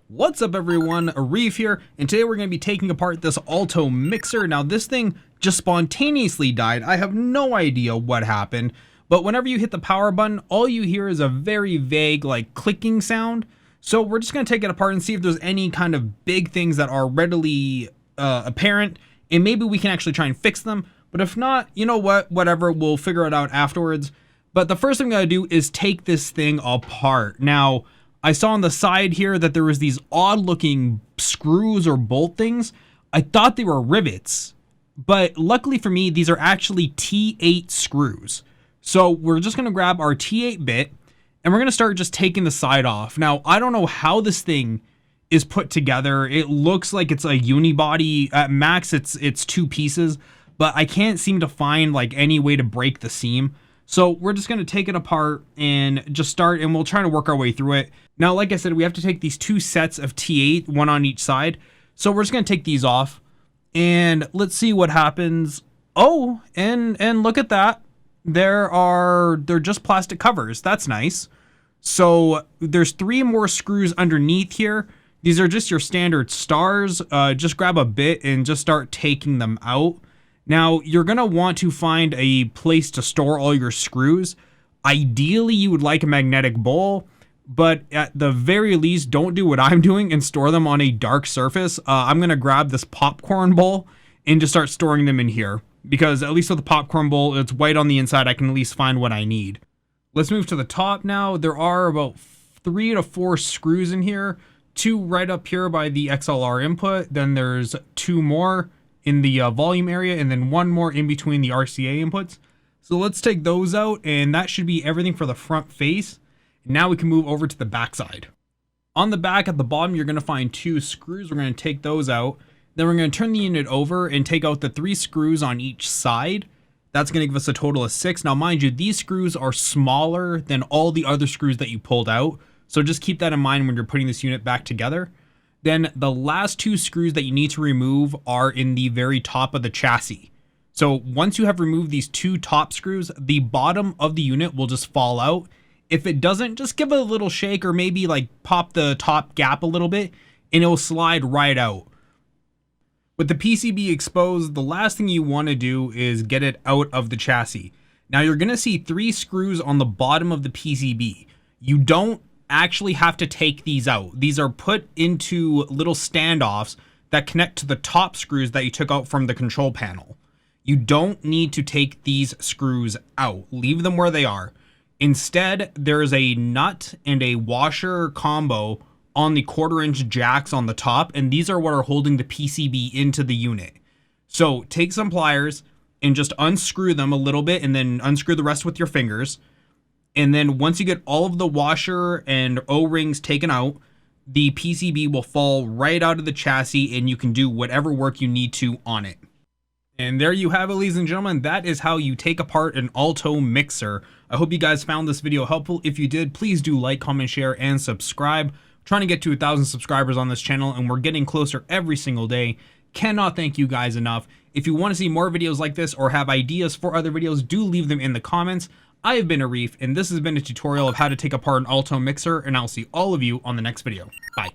What's up everyone, Arif here, and today we're going to be taking apart this ALTO mixer. Now this thing just spontaneously died. I have no idea what happened, but whenever you hit the power button, all you hear is a very vague like clicking sound. So we're just going to take it apart and see if there's any kind of big things that are readily apparent, and maybe we can actually try and fix them. But if not, you know what, whatever, we'll figure it out afterwards. But the first thing I'm going to do is take this thing apart. Now, I saw on the side here that there was these odd looking screws or bolt things. I thought they were rivets, but luckily for me, these are actually T8 screws. So we're just gonna grab our T8 bit and we're gonna start just taking the side off. Now, I don't know how this thing is put together. It looks like it's a unibody. At max, it's two pieces, but I can't seem to find like any way to break the seam. So we're just going to take it apart and just start, and we'll try to work our way through it. Now, like I said, we have to take these two sets of T8, one on each side. So we're just going to take these off and let's see what happens. Oh, and look at that. They're just plastic covers. That's nice. So there's 3 more screws underneath here. These are just your standard stars. Just grab a bit and just start taking them out. Now, you're going to want to find a place to store all your screws. Ideally, you would like a magnetic bowl, but at the very least, don't do what I'm doing and store them on a dark surface. I'm going to grab this popcorn bowl and just start storing them in here, because at least with the popcorn bowl, it's white on the inside. I can at least find what I need. Let's move to the top now. There are about 3 to 4 screws in here, 2 right up here by the XLR input. Then there's 2 more in the volume area, and then 1 more in between the RCA inputs. So let's take those out, and that should be everything for the front face. Now we can move over to the back side. On the back at the bottom, you're going to find 2 screws. We're going to take those out. Then we're going to turn the unit over and take out the 3 screws on each side. That's going to give us a total of 6. Now, mind you, these screws are smaller than all the other screws that you pulled out. So just keep that in mind when you're putting this unit back together. Then the last 2 screws that you need to remove are in the very top of the chassis. So once you have removed these 2 top screws, the bottom of the unit will just fall out. If it doesn't, just give it a little shake or maybe like pop the top gap a little bit and it will slide right out. With the PCB exposed, the last thing you want to do is get it out of the chassis. Now you're going to see 3 screws on the bottom of the PCB. You don't actually have to take these out. These are put into little standoffs that connect to the top screws that you took out from the control panel. You don't need to take these screws out. Leave them where they are. Instead, there's a nut and a washer combo on the 1/4-inch jacks on the top, and these are what are holding the PCB into the unit. So take some pliers and just unscrew them a little bit, and then unscrew the rest with your fingers. And then once you get all of the washer and O-rings taken out, the PCB will fall right out of the chassis and you can do whatever work you need to on it. And there you have it, ladies and gentlemen. That is how you take apart an ALTO mixer. I hope you guys found this video helpful. If you did, please do like, comment, share, and subscribe. I'm trying to get to 1,000 subscribers on this channel, and we're getting closer every single day. Cannot thank you guys enough. If you want to see more videos like this or have ideas for other videos, do leave them in the comments. I have been Arif, and this has been a tutorial of how to take apart an ALTO mixer, and I'll see all of you on the next video. Bye.